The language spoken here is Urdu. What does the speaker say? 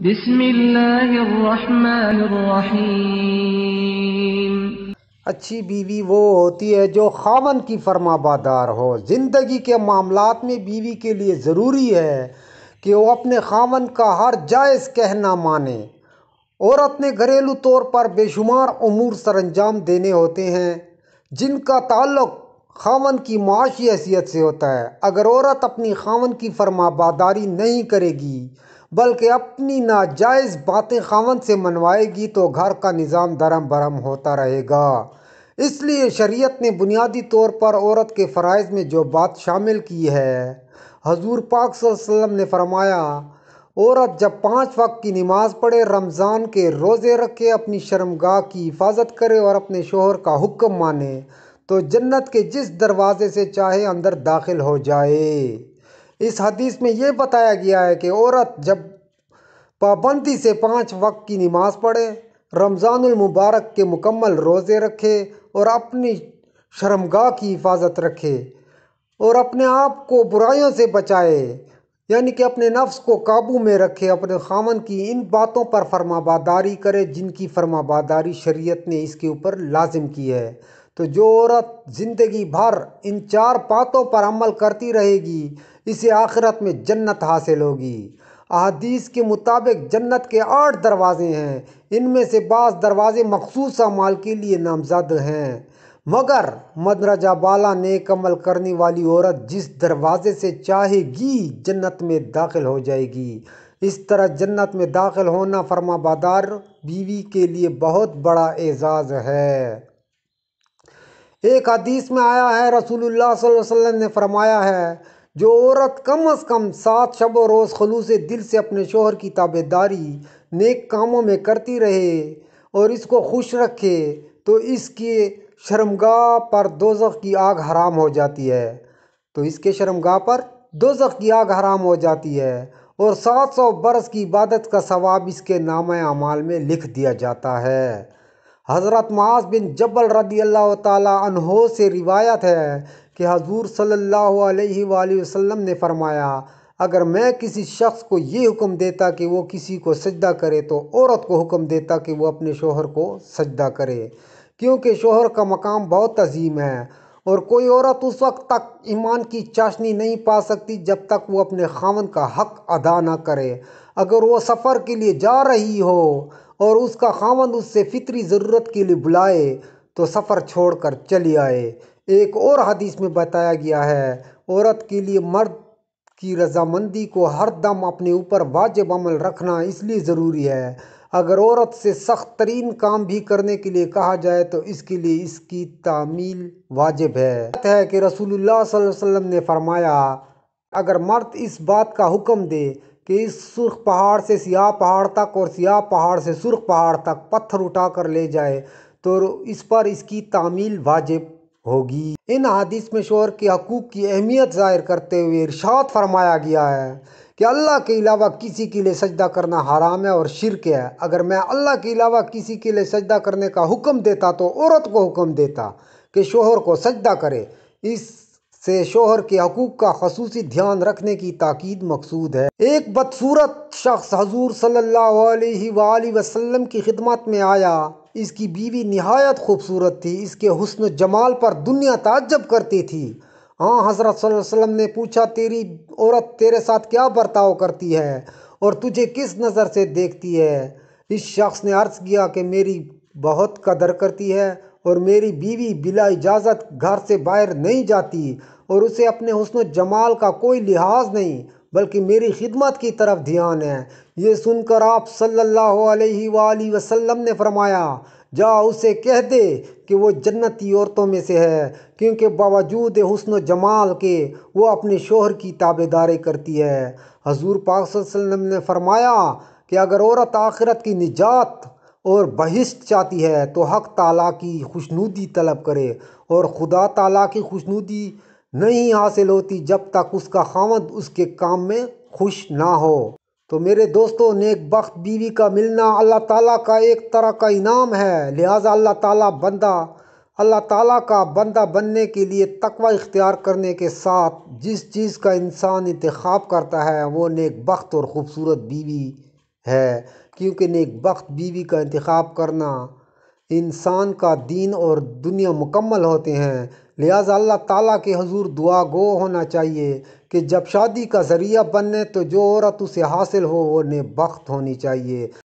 بسم اللہ الرحمن الرحیم۔ اچھی بیوی وہ ہوتی ہے جو خاوند کی فرما بردار ہو۔ زندگی کے معاملات میں بیوی کے لیے ضروری ہے کہ وہ اپنے خاوند کا ہر جائز کہنا مانے۔ عورت نے گھریلو طور پر بے شمار امور سر انجام دینے ہوتے ہیں جن کا تعلق خاوند کی معاشی حیثیت سے ہوتا ہے۔ اگر عورت اپنی خاوند کی فرما برداری نہیں کرے گی بلکہ اپنی ناجائز باتیں خاوند سے منوائے گی تو گھر کا نظام درہم برہم ہوتا رہے گا۔ اس لیے شریعت نے بنیادی طور پر عورت کے فرائض میں جو بات شامل کی ہے، حضور پاک صلی اللہ علیہ وسلم نے فرمایا، عورت جب 5 وقت کی نماز پڑھے، رمضان کے روزے رکھے، اپنی شرمگاہ کی حفاظت کرے اور اپنے شوہر کا حکم مانے تو جنت کے جس دروازے سے چاہے اندر داخل ہو جائے۔ اس حدیث میں یہ بتایا گیا ہے کہ عورت جب پابندی سے 5 وقت کی نماز پڑھے، رمضان المبارک کے مکمل روزے رکھے اور اپنی شرمگاہ کی حفاظت رکھے اور اپنے آپ کو برائیوں سے بچائے، یعنی کہ اپنے نفس کو قابو میں رکھے، اپنے خاوند کی ان باتوں پر فرما برداری کرے جن کی فرما برداری شریعت نے اس کے اوپر لازم کی ہے، تو جو عورت زندگی بھر ان 4 باتوں پر عمل کرتی رہے گی اسے آخرت میں جنت حاصل ہوگی۔ احادیث کے مطابق جنت کے 8 دروازے ہیں، ان میں سے بعض دروازے مخصوص اعمال کے لیے نامزد ہیں، مگر مندرجہ بالا نیک عمل کرنے والی عورت جس دروازے سے چاہے گی جنت میں داخل ہو جائے گی۔ اس طرح جنت میں داخل ہونا فرما بردار بیوی کے لیے بہت بڑا اعزاز ہے۔ ایک حدیث میں آیا ہے، رسول اللہ صلی اللہ علیہ وسلم نے فرمایا ہے، جو عورت کم از کم 7 شب و روز خلوص دل سے اپنے شوہر کی تابعداری نیک کاموں میں کرتی رہے اور اس کو خوش رکھے تو اس کی شرمگاہ پر دوزخ کی آگ حرام ہو جاتی ہے، اور 700 برس کی عبادت کا ثواب اس کے نامہ اعمال میں لکھ دیا جاتا ہے۔ حضرت معاذ بن جبل رضی اللہ تعالیٰ عنہ سے روایت ہے کہ حضور صلی اللہ علیہ وآلہ وسلم نے فرمایا، اگر میں کسی شخص کو یہ حکم دیتا کہ وہ کسی کو سجدہ کرے تو عورت کو حکم دیتا کہ وہ اپنے شوہر کو سجدہ کرے، کیونکہ شوہر کا مقام بہت عظیم ہے اور کوئی عورت اس وقت تک ایمان کی چاشنی نہیں پا سکتی جب تک وہ اپنے خاوند کا حق ادا نہ کرے۔ اگر وہ سفر کے لیے جا رہی ہو اور اس کا خاوند اس سے فطری ضرورت کے لیے بلائے تو سفر چھوڑ کر چلی آئے۔ ایک اور حدیث میں بتایا گیا ہے، عورت کے لیے مرد کی رضامندی کو ہر دم اپنے اوپر واجب عمل رکھنا اس لیے ضروری ہے۔ اگر عورت سے سخت ترین کام بھی کرنے کے لیے کہا جائے تو اس کے لیے اس کی تعمیل واجب ہے۔ کہ رسول اللہ صلی اللہ علیہ وسلم نے فرمایا، اگر مرد اس بات کا حکم دے کہ اس سرخ پہاڑ سے سیاہ پہاڑ تک اور سیاہ پہاڑ سے سرخ پہاڑ تک پتھر اٹھا کر لے جائے تو اس پر اس کی تعمیل واجب ہوگی۔ ان حدیث میں شوہر کے حقوق کی اہمیت ظاہر کرتے ہوئے ارشاد فرمایا گیا ہے کہ اللہ کے علاوہ کسی کے لیے سجدہ کرنا حرام ہے اور شرک ہے۔ اگر میں اللہ کے علاوہ کسی کے لیے سجدہ کرنے کا حکم دیتا تو عورت کو حکم دیتا کہ شوہر کو سجدہ کرے۔ اس سے شوہر کے حقوق کا خصوصی دھیان رکھنے کی تاکید مقصود ہے۔ ایک بدصورت شخص حضور صلی اللہ علیہ وآلہ وسلم کی خدمت میں آیا۔ اس کی بیوی نہایت خوبصورت تھی، اس کے حسن و جمال پر دنیا تعجب کرتی تھی۔ حضرت صلی اللہ علیہ وسلم نے پوچھا، تیری عورت تیرے ساتھ کیا برتاؤ کرتی ہے اور تجھے کس نظر سے دیکھتی ہے؟ اس شخص نے عرض کیا کہ میری بہت قدر کرتی ہے اور میری بیوی بلا اجازت گھر سے باہر نہیں جاتی اور اسے اپنے حسن و جمال کا کوئی لحاظ نہیں بلکہ میری خدمت کی طرف دھیان ہے۔ یہ سن کر آپ صلی اللہ علیہ وآلہ وسلم نے فرمایا، جا اسے کہہ دے کہ وہ جنتی عورتوں میں سے ہے، کیونکہ باوجود حسن و جمال کے وہ اپنے شوہر کی تابعداری کرتی ہے۔ حضور پاک صلی اللہ علیہ وسلم نے فرمایا کہ اگر عورت آخرت کی نجات اور بہشت چاہتی ہے تو حق تعالیٰ کی خوشنودی طلب کرے، اور خدا تعالیٰ کی خوشنودی نہیں حاصل ہوتی جب تک اس کا خاوند اس کے کام میں خوش نہ ہو۔ تو میرے دوستو، نیک بخت بیوی کا ملنا اللہ تعالیٰ کا ایک طرح کا انعام ہے، لہٰذا اللہ تعالیٰ کا بندہ بننے کے لیے تقوی اختیار کرنے کے ساتھ جس چیز کا انسان انتخاب کرتا ہے وہ نیک بخت اور خوبصورت بیوی ہے، کیونکہ نیک بخت بیوی کا انتخاب کرنا انسان کا دین اور دنیا مکمل ہوتے ہیں۔ لہٰذا اللہ تعالیٰ کے حضور دعا گو ہونا چاہیے کہ جب شادی کا ذریعہ بنے تو جو عورت اسے حاصل ہو وہ نیک بخت ہونی چاہیے۔